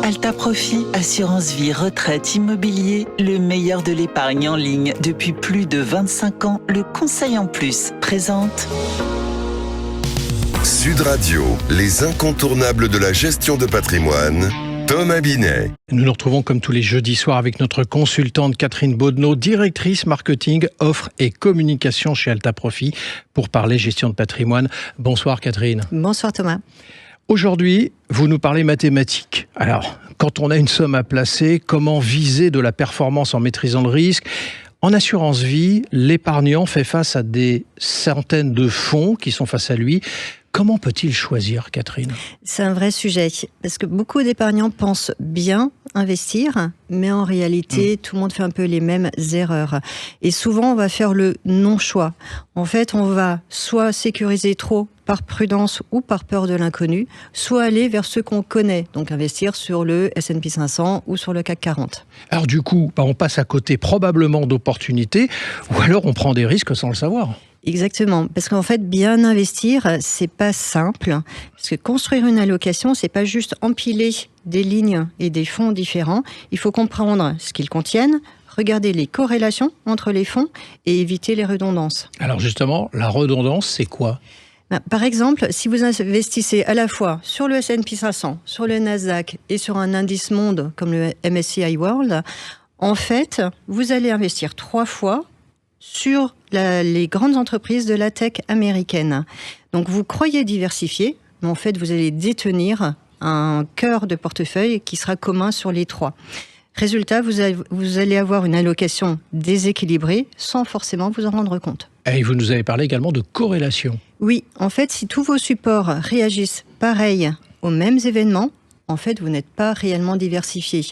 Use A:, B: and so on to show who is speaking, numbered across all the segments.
A: Alta Profit, assurance vie, retraite, immobilier, le meilleur de l'épargne en ligne depuis plus de 25 ans. Le conseil en plus présente
B: Sud Radio, les incontournables de la gestion de patrimoine. Thomas Binet.
C: Nous nous retrouvons comme tous les jeudis soirs avec notre consultante Catherine Baudenot, directrice marketing, offre et communication chez Alta Profit pour parler gestion de patrimoine. Bonsoir Catherine.
D: Bonsoir Thomas.
C: Aujourd'hui, vous nous parlez mathématiques. Alors, quand on a une somme à placer, comment viser de la performance en maîtrisant le risque ? En assurance vie, l'épargnant fait face à des centaines de fonds qui sont face à lui. Comment peut-il choisir, Catherine ?
D: C'est un vrai sujet, parce que beaucoup d'épargnants pensent bien investir, mais en réalité, tout le monde fait un peu les mêmes erreurs. Et souvent, on va faire le non-choix. En fait, on va soit sécuriser trop par prudence ou par peur de l'inconnu, soit aller vers ce qu'on connaît, donc investir sur le S&P 500 ou sur le CAC 40.
C: Alors du coup, on passe à côté probablement d'opportunités, ou alors on prend des risques sans le savoir.
D: Exactement, parce qu'en fait, bien investir, c'est pas simple, parce que construire une allocation, c'est pas juste empiler des lignes et des fonds différents. Il faut comprendre ce qu'ils contiennent, regarder les corrélations entre les fonds et éviter les redondances.
C: Alors justement, la redondance, c'est quoi ?
D: Par exemple, si vous investissez à la fois sur le S&P 500, sur le Nasdaq et sur un indice monde comme le MSCI World, en fait, vous allez investir 3 fois sur les grandes entreprises de la tech américaine. Donc vous croyez diversifier, mais en fait vous allez détenir un cœur de portefeuille qui sera commun sur les 3. Résultat, vous allez avoir une allocation déséquilibrée sans forcément vous en rendre compte.
C: Et vous nous avez parlé également de corrélation.
D: Oui, en fait, si tous vos supports réagissent pareil aux mêmes événements, en fait, vous n'êtes pas réellement diversifié.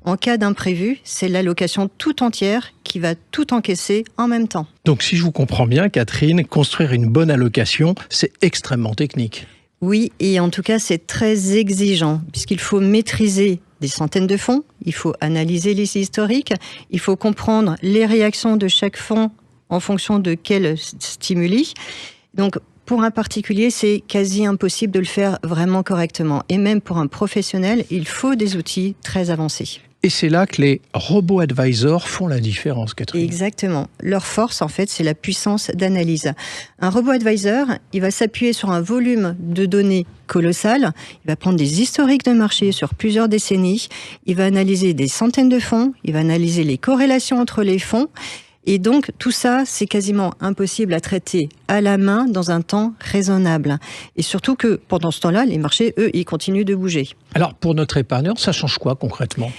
D: En cas d'imprévu, c'est l'allocation tout entière qui va tout encaisser en même temps.
C: Donc si je vous comprends bien, Catherine, construire une bonne allocation, c'est extrêmement technique.
D: Oui, et en tout cas, c'est très exigeant, puisqu'il faut maîtriser des centaines de fonds, il faut analyser les historiques, il faut comprendre les réactions de chaque fonds en fonction de quel stimuli. Donc, pour un particulier, c'est quasi impossible de le faire vraiment correctement. Et même pour un professionnel, il faut des outils très avancés.
C: Et c'est là que les robo-advisors font la différence, Catherine.
D: Exactement. Leur force, en fait, c'est la puissance d'analyse. Un robo-advisor, il va s'appuyer sur un volume de données colossal. Il va prendre des historiques de marché sur plusieurs décennies. Il va analyser des centaines de fonds. Il va analyser les corrélations entre les fonds. Et donc, tout ça, c'est quasiment impossible à traiter à la main dans un temps raisonnable. Et surtout que, pendant ce temps-là, les marchés, eux, ils continuent de bouger.
C: Alors, pour notre épargnant, ça change quoi concrètement ?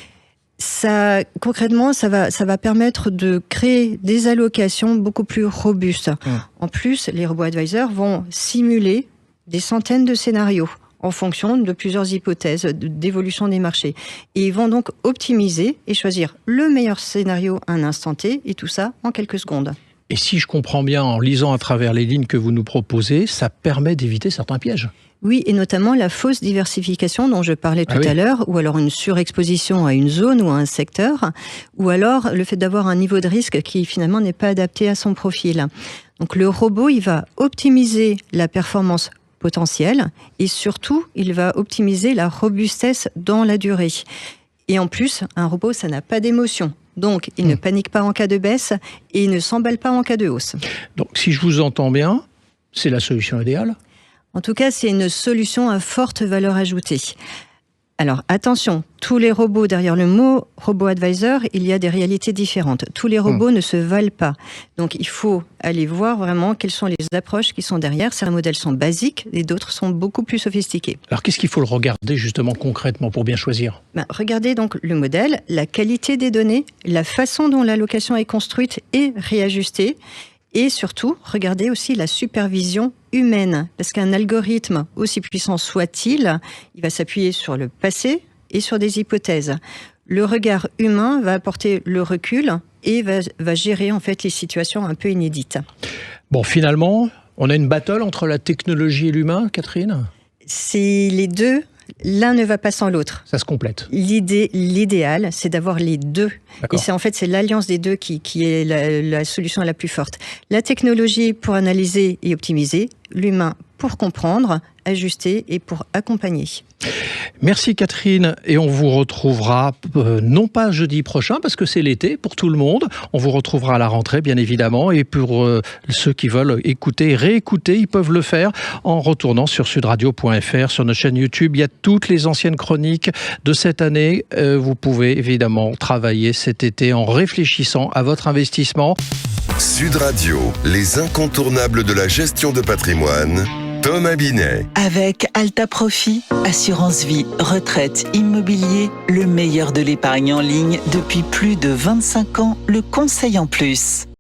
D: Concrètement, ça va permettre de créer des allocations beaucoup plus robustes. En plus, les robo-advisors vont simuler des centaines de scénarios en fonction de plusieurs hypothèses d'évolution des marchés. Et ils vont donc optimiser et choisir le meilleur scénario à un instant T, et tout ça en quelques secondes.
C: Et si je comprends bien, en lisant à travers les lignes que vous nous proposez, ça permet d'éviter certains pièges.
D: Oui, et notamment la fausse diversification dont je parlais tout à l'heure, ou alors une surexposition à une zone ou à un secteur, ou alors le fait d'avoir un niveau de risque qui finalement n'est pas adapté à son profil. Donc le robot, il va optimiser la performance potentielle et surtout, il va optimiser la robustesse dans la durée. Et en plus, un robot, ça n'a pas d'émotion. Donc, il ne panique pas en cas de baisse et il ne s'emballe pas en cas de hausse.
C: Donc, si je vous entends bien, c'est la solution idéale ?
D: En tout cas, c'est une solution à forte valeur ajoutée. Alors, attention, tous les robots, derrière le mot robot-advisor, il y a des réalités différentes. Tous les robots ne se valent pas. Donc, il faut aller voir vraiment quelles sont les approches qui sont derrière. Certains modèles sont basiques et d'autres sont beaucoup plus sophistiqués.
C: Alors, qu'est-ce qu'il faut le regarder justement concrètement pour bien choisir ?
D: Regardez donc le modèle, la qualité des données, la façon dont l'allocation est construite et réajustée. Et surtout, regardez aussi la supervision humaine. Parce qu'un algorithme, aussi puissant soit-il, il va s'appuyer sur le passé et sur des hypothèses. Le regard humain va apporter le recul et va gérer en fait les situations un peu inédites.
C: Bon, finalement, on a une battle entre la technologie et l'humain, Catherine ?
D: C'est les deux. L'un ne va pas sans l'autre.
C: Ça se complète.
D: L'idéal, c'est d'avoir les deux.
C: D'accord.
D: Et c'est l'alliance des deux qui est la solution la plus forte. La technologie pour analyser et optimiser, l'humain pour comprendre, ajuster et pour accompagner.
C: Merci Catherine, et on vous retrouvera non pas jeudi prochain parce que c'est l'été pour tout le monde, on vous retrouvera à la rentrée bien évidemment, et pour ceux qui veulent écouter et réécouter, ils peuvent le faire en retournant sur sudradio.fr, sur notre chaîne YouTube. Il y a toutes les anciennes chroniques de cette année. Vous pouvez évidemment travailler cet été en réfléchissant à votre investissement.
B: Sud Radio, les incontournables de la gestion de patrimoine. Thomas Binet.
A: Avec Alta Profit, assurance vie, retraite, immobilier, le meilleur de l'épargne en ligne depuis plus de 25 ans, le conseil en plus.